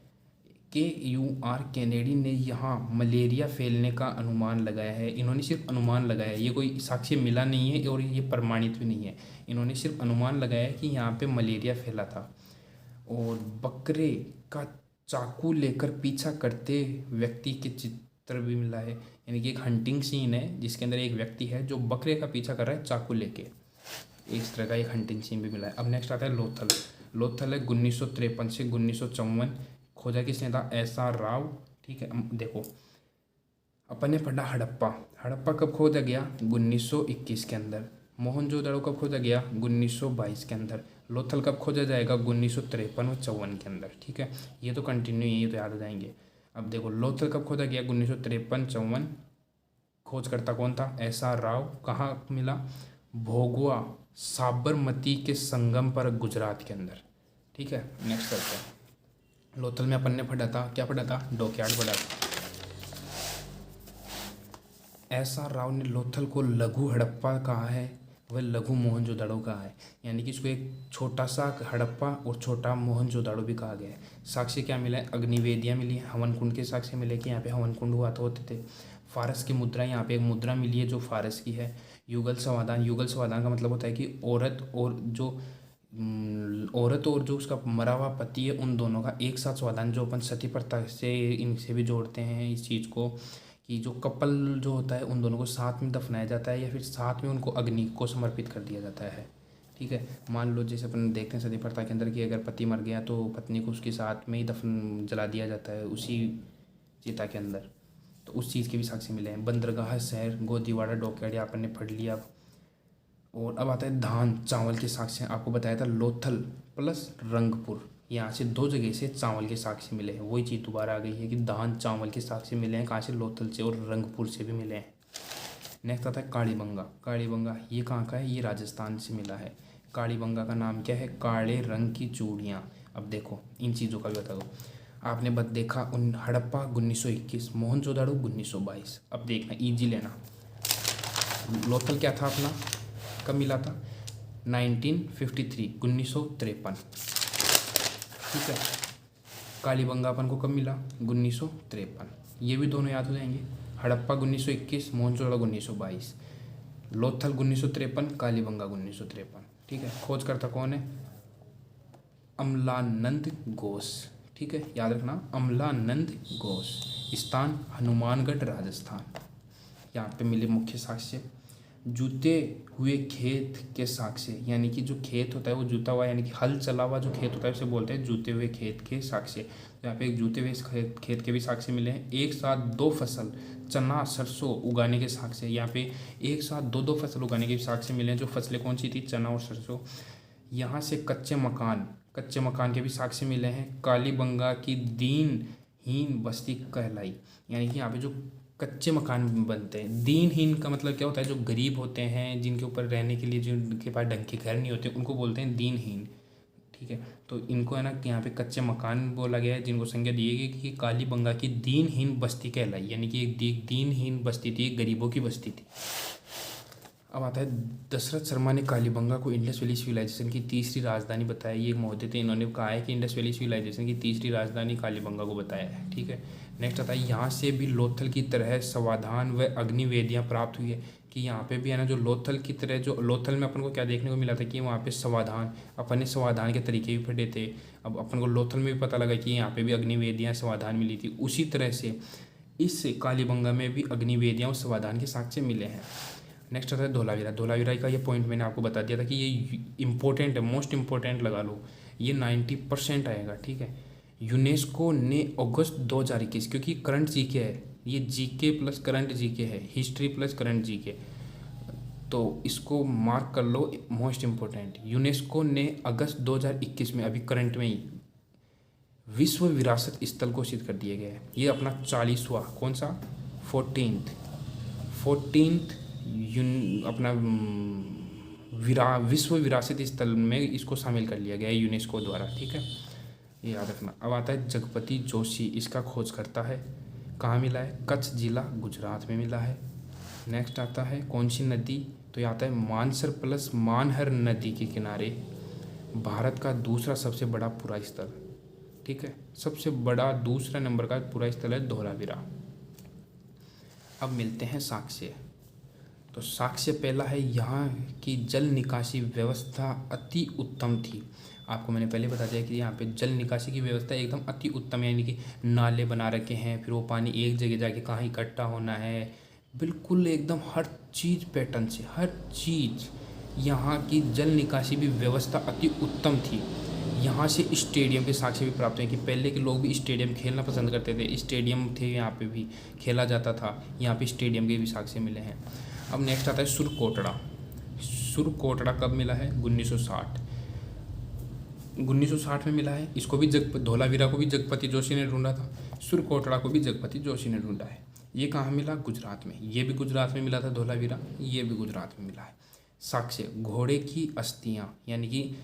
KUR कैनेडी ने यहाँ मलेरिया फैलने का अनुमान लगाया है। इन्होंने सिर्फ अनुमान लगाया है, ये कोई साक्ष्य मिला नहीं है और ये प्रमाणित भी नहीं है। इन्होंने सिर्फ अनुमान लगाया है कि यहाँ पे मलेरिया फैला था। और बकरे का चाकू लेकर पीछा करते व्यक्ति के चित्र भी मिला है, यानी कि एक हंटिंग सीन है जिसके अंदर एक व्यक्ति है जो बकरे का पीछा कर रहा है चाकू लेके। इस तरह का एक हंटिंग सीन भी मिला है। अब नेक्स्ट आता है लोथल। लोथल है 1953 से 1954। खोजा किसने था? SR राव। ठीक है। देखो, अपन ने पढ़ा हड़प्पा। हड़प्पा कब खोजा गया? 1921 के अंदर। मोहनजोदड़ो कब खोजा गया? 1922 के अंदर। लोथल कब खोजा जाएगा? 1953 और 54 के अंदर। ठीक है, ये तो कंटिन्यू, ये तो याद हो जाएंगे। अब देखो, लोथल कब खोजा गया? 1953 54। खोजकर्ता कौन था? SR राव। कहाँ मिला? भोगवा, साबरमती के संगम पर, गुजरात के अंदर। ठीक है, नेक्स्ट करते हैं। लोथल में अपन ने पढ़ा था, क्या पढ़ा था? डॉकयार्ड पढ़ा था। SR राव ने लोथल को लघु हड़प्पा कहा है, वह लघु मोहनजोदड़ो कहा है, यानी कि इसको एक छोटा सा हड़प्पा और छोटा मोहनजोदड़ो भी कहा गया है। साक्ष्य क्या मिला है? अग्निवेदियाँ मिली है, हवन कुंड के साक्ष्य मिले कि यहाँ पे हवन कुंड हुआ तो होते थे। फारस की मुद्रा, यहाँ पे एक मुद्रा मिली है जो फारस की है। युगल समाधान, युगल समाधान का मतलब होता है कि औरत और जो उसका मरा हुआ पति है, उन दोनों का एक साथ समाधान, जो अपन सती प्रथा से इनसे भी जोड़ते हैं इस चीज़ को, कि जो कपल जो होता है उन दोनों को साथ में दफनाया जाता है या फिर साथ में उनको अग्नि को समर्पित कर दिया जाता है। ठीक है, मान लो जैसे अपन देखते हैं सती प्रथा के अंदर कि अगर पति मर गया तो पत्नी को उसके साथ में ही दफन जला दिया जाता है उसी चिता के अंदर, तो उस चीज़ के भी साक्ष्य मिले हैं। बंदरगाह शहर, गोदीवाड़ा, डॉकयार्ड अपन ने पढ़ लिया। और अब आता है धान चावल के साक्ष्य। आपको बताया था लोथल प्लस रंगपुर, यहाँ से 2 जगह से चावल के साक्ष्य मिले हैं। वही चीज़ दोबारा आ गई है कि धान चावल के साक्ष्य मिले हैं, कहाँ से? लोथल से और रंगपुर से भी मिले हैं। नेक्स्ट आता है कालीबंगा। कालीबंगा ये कहाँ का है? ये राजस्थान से मिला है। कालीबंगा का नाम क्या है? काले रंग की चूड़ियाँ। अब देखो, इन चीज़ों का भी बता दो। आपने बस देखा हड़प्पा 1921, मोहनजोदड़ो 1922। अब देखना, ईजी लेना। लोथल क्या था अपना, कब मिला था? 1953, 1953। ठीक है। कालीबंगा अपन को कब मिला? 1953। ये भी दोनों याद हो जाएंगे। हड़प्पा 1921, मोहनजोदड़ो 1922। लोथल 1953, कालीबंगा 1953। ठीक है। खोजकर्ता कौन है? अमलानंद घोष। ठीक है, याद रखना, अमलानंद घोष। स्थान हनुमानगढ़, राजस्थान। यहाँ पे मिले मुख्य साक्ष्य। जूते हुए खेत के साक्ष्य, यानी कि जो खेत होता है वो जूता हुआ, यानी कि हल चला हुआ जो खेत होता है उसे बोलते हैं जूते हुए खेत के साक्ष्य। तो यहाँ पे एक जूते हुए खेत के भी साक्ष्य मिले हैं। एक साथ दो फसल चना सरसों उगाने के साक्ष्य, यहाँ पे एक साथ दो फसल उगाने के साक्ष्य मिले हैं। जो फसलें कौन सी थी? चना और सरसों। यहाँ से कच्चे मकान के भी साक्ष्य मिले हैं। कालीबंगा की दीनहीन बस्ती कहलाई, यानी कि यहाँ पे जो कच्चे मकान बनते हैं, दीनहीन का मतलब क्या होता है? जो गरीब होते हैं, जिनके ऊपर रहने के लिए जिनके पास ढंग के घर नहीं होते, उनको बोलते हैं दीनहीन। ठीक है, तो इनको है ना यहाँ पे कच्चे मकान बोला गया है, जिनको संज्ञा दी गई कि कालीबंगा की दीनहीन बस्ती कहलाई, यानी कि एक दीनहीन बस्ती थी, एक गरीबों की बस्ती थी। अब आता है दशरथ शर्मा ने कालीबंगा को इंडस वैली सिविलाइजेशन की तीसरी राजधानी बताया। ये एक महोदय थे, इन्होंने कहा है कि इंडस वैली सिविलाइजेशन की तीसरी राजधानी कालीबंगा को बताया है। ठीक है, नेक्स्ट आता है यहाँ से भी लोथल की तरह समाधान व अग्निवेदियाँ प्राप्त हुई है, कि यहाँ पे भी है ना जो लोथल की तरह, जो लोथल में अपन को क्या देखने को मिला था कि वहाँ पे समाधान, अपन ने समाधान के तरीके भी पढ़े थे। अब अपन को लोथल में भी पता लगा कि यहाँ पे भी अग्निवेदियाँ समाधान मिली थी। उसी तरह से इस कालीबंगा में भी अग्निवेदियाँ और समाधान के साक्ष्य मिले हैं। नेक्स्ट आता है धोलावीरा। धोलावीरा का ये पॉइंट मैंने आपको बता दिया था कि ये इंपॉर्टेंट है, मोस्ट इंपॉर्टेंट लगा लो, ये 90% आएगा। ठीक है, यूनेस्को ने अगस्त 2021, क्योंकि करंट जीके है, ये जीके प्लस करंट जीके है, हिस्ट्री प्लस करंट जीके, तो इसको मार्क कर लो, मोस्ट इंपॉर्टेंट। यूनेस्को ने अगस्त 2021 में, अभी करंट में ही, विश्व विरासत स्थल घोषित कर दिए गए हैं। ये अपना 40वां, कौन सा? 14th अपना विश्व विरासत स्थल में इसको शामिल कर लिया गया है यूनेस्को द्वारा। ठीक है, ये याद रखना। अब आता है जगपति जोशी, इसका खोजकर्ता है, कहाँ मिला है? कच्छ जिला गुजरात में मिला है। नेक्स्ट आता है कौन सी नदी? तो ये आता है मानसर प्लस मानहर नदी के किनारे भारत का दूसरा सबसे बड़ा पुरा स्थल। ठीक है, सबसे बड़ा दूसरा नंबर का पुरा स्थल है धोलावीरा। अब मिलते हैं साक्ष्य। तो साक्ष्य पहला है, यहाँ की जल निकासी व्यवस्था अति उत्तम थी। आपको मैंने पहले बता दिया कि यहाँ पे जल निकासी की व्यवस्था एकदम अति उत्तम, यानी कि नाले बना रखे हैं, फिर वो पानी एक जगह जाके कहाँ इकट्ठा होना है, बिल्कुल एकदम हर चीज़ पैटर्न से, हर चीज़। यहाँ की जल निकासी भी व्यवस्था अति उत्तम थी। यहाँ से स्टेडियम के साक्ष्य भी प्राप्त हुए कि पहले के लोग भी स्टेडियम खेलना पसंद करते थे, स्टेडियम थे, यहाँ पे भी खेला जाता था, यहाँ पे स्टेडियम के भी साक्ष्य मिले हैं। अब नेक्स्ट आता है सुरकोटड़ा। सुरकोटड़ा कब मिला है? 1960 में मिला है। इसको भी धोलावीरा को भी जगपति जोशी ने ढूंढा था, सुरकोटड़ा को भी जगपति जोशी ने ढूंढा है। ये कहाँ मिला? गुजरात में। ये भी गुजरात में मिला था धोलावीरा, ये भी गुजरात में मिला है। साक्ष्य, घोड़े की अस्थियाँ, यानी कि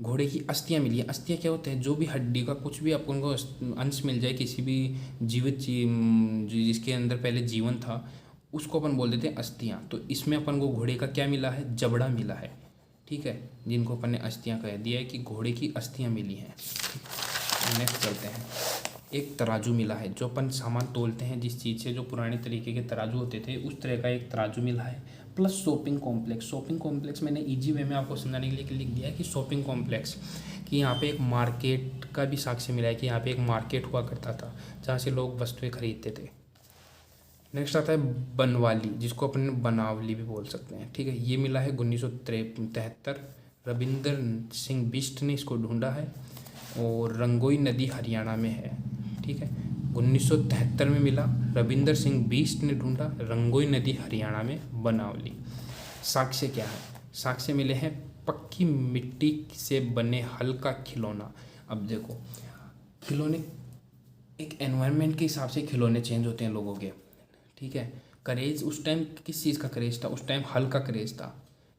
घोड़े की अस्थियाँ मिली है। अस्थियाँ क्या होते हैं? जो भी हड्डी का कुछ भी अपन को अंश मिल जाए किसी भी जीवित जिसके अंदर पहले जीवन था, उसको अपन बोल देते हैं अस्थियाँ। तो इसमें अपन को घोड़े का क्या मिला है? जबड़ा मिला है। ठीक है, जिनको अपन ने अस्थियाँ कह दिया है कि घोड़े की अस्थियाँ मिली हैं। नेक्स्ट चलते हैं, एक तराजू मिला है, जो अपन सामान तोलते हैं जिस चीज़ से, जो पुराने तरीके के तराजू होते थे, उस तरह का एक तराजू मिला है। Plus shopping complex. Shopping complex मैंने इजी वे में आपको समझाने के लिए लिख दिया है कि शॉपिंग कॉम्प्लेक्स, कि यहाँ पे एक मार्केट का भी साक्ष्य मिला है, कि यहाँ पे एक मार्केट हुआ करता था जहाँ से लोग वस्तुएं खरीदते थे। नेक्स्ट आता है बनवाली, जिसको अपन बनावली भी बोल सकते हैं। ठीक है, ये मिला है 1973, रविंदर सिंह बिष्ट ने इसको ढूंढा है, और रंगोई नदी हरियाणा में है। ठीक है, 1973 में मिला, रविंदर सिंह बिष्ट ने ढूंढा, रंगोई नदी हरियाणा में बनावली। साक्ष्य क्या है? साक्ष्य मिले हैं पक्की मिट्टी से बने हल्का खिलौना। अब देखो, खिलौने एक एनवायरनमेंट के हिसाब से खिलौने चेंज होते हैं लोगों के। ठीक है, क्रेज उस टाइम किस चीज़ का क्रेज था? उस टाइम हल का क्रेज था,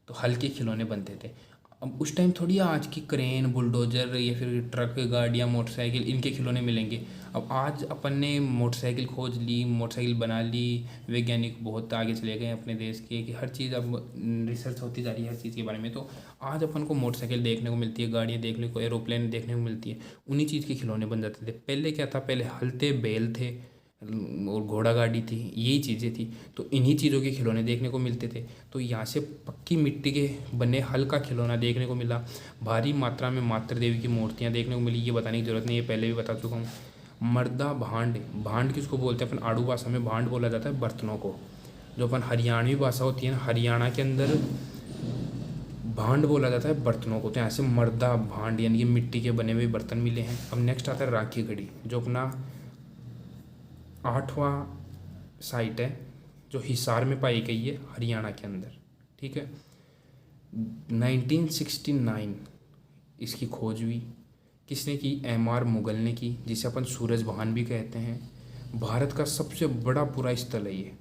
तो हल के खिलौने बनते थे। अब उस टाइम थोड़ी आज की क्रेन, बुलडोजर या फिर ट्रक, गाड़ियाँ, मोटरसाइकिल, इनके खिलौने मिलेंगे। अब आज अपन ने मोटरसाइकिल खोज ली, मोटरसाइकिल बना ली, वैज्ञानिक बहुत आगे चले गए अपने देश के, कि हर चीज़ अब रिसर्च होती जा रही है हर चीज़ के बारे में। तो आज अपन को मोटरसाइकिल देखने को मिलती है, गाड़ियाँ देखने को, एरोप्लेन देखने को मिलती है। उन्हीं चीज़ के खिलौने बन जाते थे। पहले क्या था? पहले हल थे, बैल थे और घोड़ा गाड़ी थी, यही चीज़ें थी। तो इन्हीं चीज़ों के खिलौने देखने को मिलते थे। तो यहाँ से पक्की मिट्टी के बने हल का खिलौना देखने को मिला। भारी मात्रा में मातृ देवी की मूर्तियाँ देखने को मिली, ये बताने की ज़रूरत नहीं, ये पहले भी बता चुका हूँ। मर्दा भांड, भांड किसको बोलते हैं अपन? आड़ू भाषा में भांड बोला जाता है बर्तनों को। जो अपन हरियाणवी भाषा होती है ना, हरियाणा के अंदर भांड बोला जाता है बर्तनों को, तो यहाँ से मर्दा भांड यानी कि मिट्टी के बने हुए बर्तन मिले हैं। अब नेक्स्ट आता है राखी गढ़ी, जो अपना 8वां साइट है, जो हिसार में पाई गई है हरियाणा के अंदर। ठीक है, 1969 इसकी खोज हुई। किसने की? एम.आर. मुगल ने की, जिसे अपन सूरज वाहन भी कहते हैं। भारत का सबसे बड़ा पुरा स्थल है ये।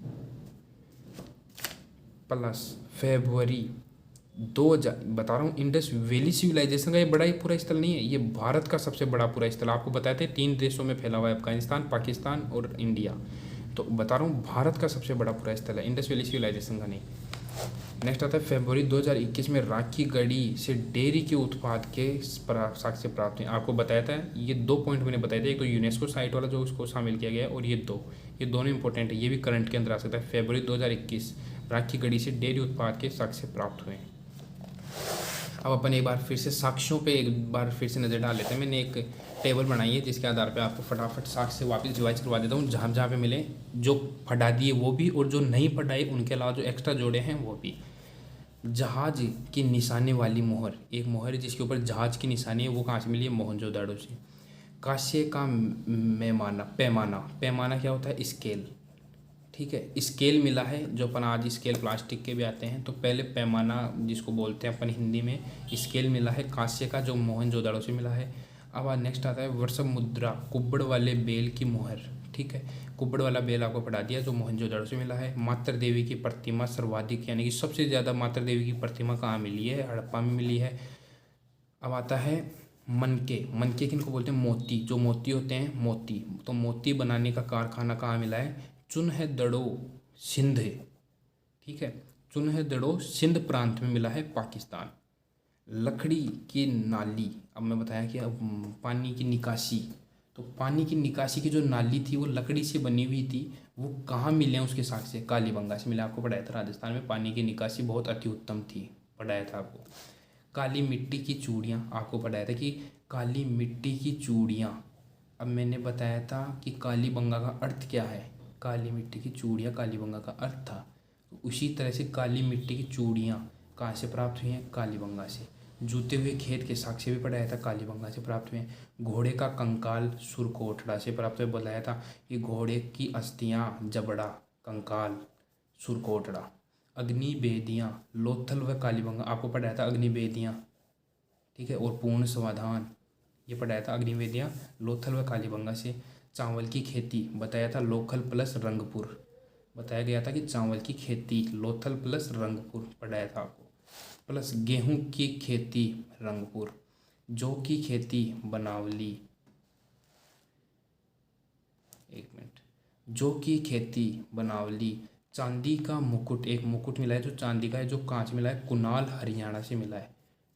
प्लस फरवरी 2000 बता रहा हूँ, इंडस वैली सिविलाइजेशन का ये बड़ा ही पूरा स्थल नहीं है, ये भारत का सबसे बड़ा पूरा स्थल। आपको बताए थे 3 देशों में फैला हुआ है, अफगानिस्तान, पाकिस्तान और इंडिया। तो बता रहा हूँ भारत का सबसे बड़ा पूरा स्थल है, इंडस वैली सिविलाइजेशन का नहीं। नेक्स्ट आता है फरवरी 2021 में राखी गढ़ी से डेयरी के उत्पाद के साक्ष्य प्राप्त हुए। आपको बताया था ये 2 पॉइंट मैंने बताए थे, एक तो यूनेस्को साइट वाला जो उसको शामिल किया गया है, और ये दोनों इंपॉर्टेंट है, ये भी करंट के अंदर आ सकता है। फरवरी 2021 राखी गढ़ी से डेयरी उत्पाद के साक्ष्य प्राप्त हुए। अब अपन एक बार फिर से साक्ष्यों पे एक बार फिर से नज़र डाल लेते हैं। मैंने एक टेबल बनाई है जिसके आधार पे आपको फटाफट साक्ष्य वापस रिवाइज करवा देता हूँ, जहाँ जहाँ पे मिले, जो पढ़ा दिए वो भी, और जो नहीं पढ़ाए उनके अलावा जो एक्स्ट्रा जोड़े हैं वो भी। जहाज की निशाने वाली मोहर, एक मोहर है जिसके ऊपर जहाज की निशानी है, वो कहाँ से मिली है? मोहनजोदाड़ो से। कांस्य का पैमाना क्या होता है? स्केल। ठीक है, स्केल मिला है, जो अपन आज स्केल प्लास्टिक के भी आते हैं, तो पहले पैमाना जिसको बोलते हैं अपन हिंदी में, स्केल मिला है कांस्य का, जो मोहनजोदाड़ो से मिला है। अब नेक्स्ट आता है वर्षभ मुद्रा, कुब्बड़ वाले बेल की मोहर। ठीक है, कुब्बड़ वाला बेल आपको पढ़ा दिया, जो मोहनजोदाड़ो से मिला है। मातृ देवी की प्रतिमा सर्वाधिक, यानी कि सबसे ज़्यादा मातृ देवी की प्रतिमा कहाँ मिली है? हड़प्पा में मिली है। अब आता है मनके किनको बोलते हैं? मोती, जो मोती होते हैं मोती, तो मोती बनाने का कारखाना कहाँ मिला है? चुन्हदड़ो सिंध। ठीक है, चुन्हदड़ो सिंध प्रांत में मिला है, पाकिस्तान। लकड़ी की नाली, अब मैं बताया कि अब पानी की निकासी, तो पानी की निकासी की जो नाली थी वो लकड़ी से बनी हुई थी, वो कहाँ मिले हैं उसके साक्ष्य? कालीबंगा से मिला। आपको पढ़ाया था राजस्थान में पानी की निकासी बहुत अति उत्तम थी, पढ़ाया था आपको। काली मिट्टी की चूड़ियाँ, आपको पढ़ाया था कि काली मिट्टी की चूड़ियाँ। अब मैंने बताया था कि कालीबंगा का अर्थ क्या है? काली मिट्टी की चूड़ियाँ कालीबंगा का अर्थ था। तो उसी तरह से काली मिट्टी की चूड़ियाँ कहाँ से प्राप्त हुई हैं? कालीबंगा से। जूते हुए खेत के साक्ष्य भी पढ़ाया था, कालीबंगा से प्राप्त हुए हैं। घोड़े का कंकाल सुरकोटड़ा से प्राप्त हुए, बताया था कि घोड़े की अस्थियाँ जबड़ा, कंकाल, सुरकोटड़ा। अग्नि बेदियाँ लोथल व कालीबंगा, आपको पढ़ाया था अग्नि बेदियाँ। ठीक है, और पूर्ण समाधान, ये पढ़ाया था अग्नि बेदियाँ लोथल व कालीबंगा से। चावल की खेती बताया था लोथल प्लस रंगपुर, बताया गया था कि चावल की खेती लोथल प्लस रंगपुर पढ़ाया था आपको। प्लस गेहूं की खेती रंगपुर, जौ की खेती बनावली, एक मिनट, जौ की खेती बनावली। चांदी का मुकुट, एक मुकुट मिला है जो चांदी का है, जो कांच मिला है, कुनाल हरियाणा से मिला है।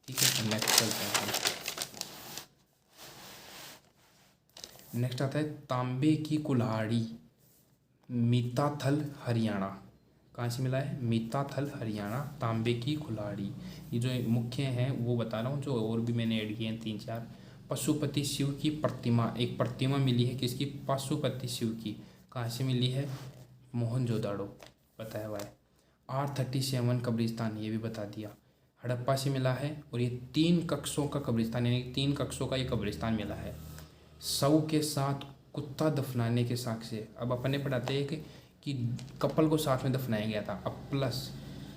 ठीक है, नेक्स्ट चलते हैं। नेक्स्ट आता है तांबे की कुल्हाड़ी, मीताथल हरियाणा, कहाँ से मिला है? मीताथल हरियाणा। तांबे की कुल्हाड़ी, ये जो मुख्य हैं वो बता रहा हूँ, जो और भी मैंने ऐड किए हैं 3-4। पशुपति शिव की प्रतिमा, एक प्रतिमा मिली है किसकी? पशुपति शिव की, कहाँ से मिली है? मोहनजोदाड़ो, बताया हुआ है। R37 कब्रिस्तान, ये भी बता दिया, हड़प्पा से मिला है। और ये 3 कक्षों का कब्रिस्तान, यानी 3 कक्षों का ये कब्रिस्तान मिला है। शव के साथ कुत्ता दफनाने के साक्ष्य, अब अपन ने पढ़ाते हैं कि कपल को साथ में दफनाया गया था। अब प्लस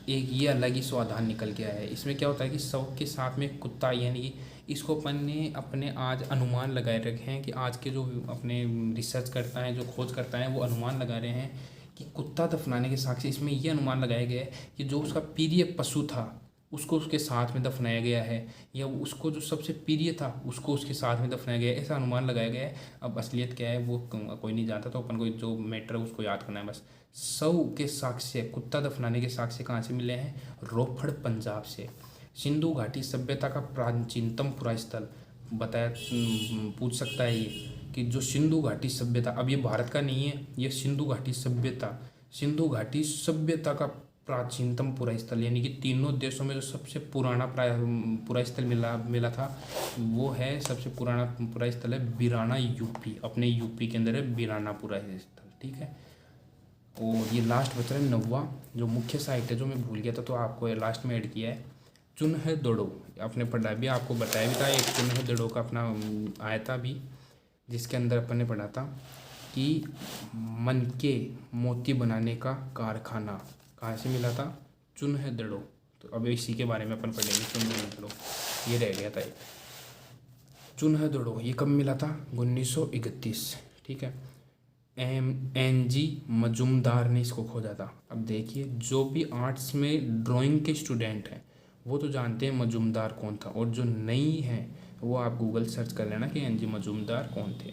एक ये अलग ही स्वाधान निकल के आया है। इसमें क्या होता है कि शव के साथ में कुत्ता, यानी कि इसको अपन ने अपने आज अनुमान लगाए रखे हैं कि आज के जो अपने रिसर्च करता है, जो खोज करता है, वो अनुमान लगा रहे हैं कि कुत्ता दफनाने के साक्ष्य। इसमें ये अनुमान लगाया गया है कि जो उसका प्रिय पशु था उसको उसके साथ में दफनाया गया है, या उसको जो सबसे प्रिय था उसको उसके साथ में दफनाया गया है, ऐसा अनुमान लगाया गया है। अब असलियत क्या है वो कोई नहीं जानता, तो अपन को जो मैटर है उसको याद करना है बस। शव के साक्ष्य, कुत्ता दफनाने के साक्ष्य कहाँ से मिले हैं? रोपड़ पंजाब से। सिंधु घाटी सभ्यता का प्राचीनतम पुरा स्थल, बताया पूछ सकता है ये कि जो सिंधु घाटी सभ्यता, अब ये भारत का नहीं है, ये सिंधु घाटी सभ्यता, सिंधु घाटी सभ्यता का प्राचीनतम पुरा स्थल, यानी कि तीनों देशों में जो सबसे पुराना पुरा स्थल मिला था, वो है सबसे पुराना पुरा स्थल है बिराना, यूपी, अपने यूपी के अंदर है बिराना पुरा स्थल। ठीक है, और ये लास्ट बच रहा है 9वां, जो मुख्य साहित्य जो मैं भूल गया था तो आपको लास्ट में ऐड किया है, चुन है दड़ो। आपने पढ़ा भी, आपको बताया भी था, एक चुन है दड़ो का अपना आया था भी, जिसके अंदर अपन ने पढ़ा था कि मन के मोती बनाने का कारखाना कहाँ से मिला था, चुन है दड़ो। तो अब इसी के बारे में अपन पढ़ेंगे, चुन है दड़ो, ये रह गया था एक। चुन है दड़ो ये कब मिला था, 1931, ठीक है। NG मजुमदार ने इसको खोजा था। अब देखिए, जो भी आर्ट्स में ड्राइंग के स्टूडेंट हैं वो तो जानते हैं मजुमदार कौन था, और जो नहीं है वो आप गूगल सर्च कर लेना कि NG मजुमदार कौन थे।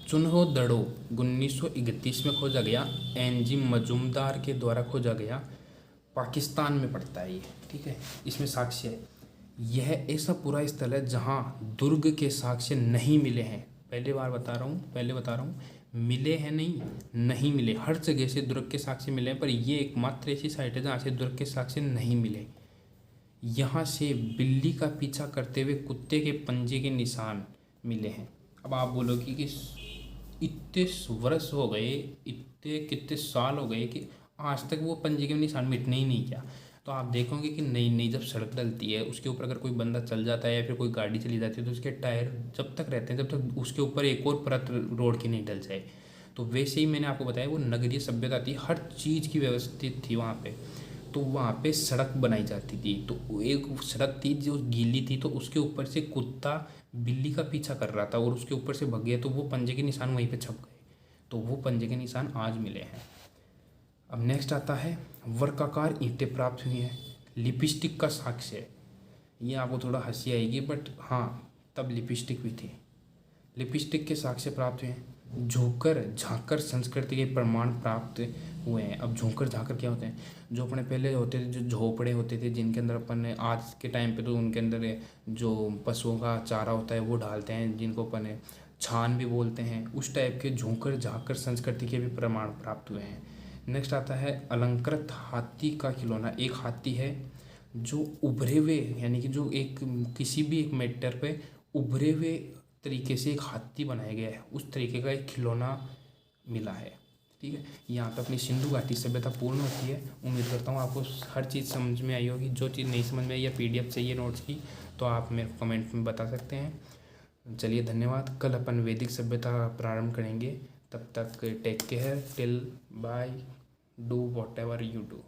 चुन्हो दड़ो 1931 में खोजा गया, NG मजुमदार के द्वारा खोजा गया, पाकिस्तान में पड़ता है ये, ठीक है। इसमें साक्ष्य है, यह ऐसा पूरा स्थल है जहाँ दुर्ग के साक्ष्य नहीं मिले हैं। पहले बता रहा हूँ, मिले हैं नहीं मिले, हर जगह से दुर्ग के साक्ष्य मिले हैं, पर ये एकमात्र ऐसी साइट है जहाँ से दुर्ग के साक्ष्य नहीं मिले। यहाँ से बिल्ली का पीछा करते हुए कुत्ते के पंजे के निशान मिले हैं। अब आप बोलोगे कि इतने वर्ष हो गए, इतने कितने साल हो गए कि आज तक वो पंजे के निशान मिटने ही नहीं किया। तो आप देखोगे कि नई जब सड़क डलती है उसके ऊपर अगर कोई बंदा चल जाता है या फिर कोई गाड़ी चली जाती है तो उसके टायर जब तक रहते हैं जब तक उसके ऊपर एक और परत रोड की नहीं डल जाए। तो वैसे ही मैंने आपको बताया वो नगरीय सभ्यता थी, हर चीज़ की व्यवस्थित थी वहाँ पे। तो वहाँ पे सड़क बनाई जाती थी, तो एक सड़क थी जो गीली थी, तो उसके ऊपर से कुत्ता बिल्ली का पीछा कर रहा था और उसके ऊपर से भग गया, तो वो पंजे के निशान वहीं पे छप गए। तो वो पंजे के निशान आज मिले हैं। अब नेक्स्ट आता है, वर्गाकार ईंटें प्राप्त हुई हैं, लिपस्टिक का साक्ष्य है। ये आपको थोड़ा हंसी आएगी, बट हाँ तब लिपस्टिक भी थी। लिपस्टिक के साक्ष्य प्राप्त हुए हैं, झोंकर झांकर संस्कृति के प्रमाण प्राप्त हुए हैं। अब झोंकर झांकर क्या होते हैं, जो अपने पहले होते थे, जो झोपड़े होते थे जिनके अंदर अपन ने आज के टाइम पे तो उनके अंदर जो पशुओं का चारा होता है वो डालते हैं, जिनको अपन छान भी बोलते हैं, उस टाइप के झोंकर झांकर संस्कृति के भी प्रमाण प्राप्त हुए हैं। नेक्स्ट आता है अलंकृत हाथी का खिलौना। एक हाथी है जो उभरे हुए, यानी कि जो एक किसी भी एक मैटर पे उभरे हुए तरीके से एक हाथी बनाया गया है, उस तरीके का एक खिलौना मिला है, ठीक है। यहाँ पे अपनी सिंधु घाटी सभ्यता पूर्ण होती है। उम्मीद करता हूँ आपको हर चीज़ समझ में आई होगी। जो चीज़ नहीं समझ में आई या PDF चाहिए नोट्स की तो आप मेरे को कमेंट में बता सकते हैं। चलिए धन्यवाद। कल अपन वैदिक सभ्यता प्रारंभ करेंगे। तब तक take care, till bye, do whatever you do.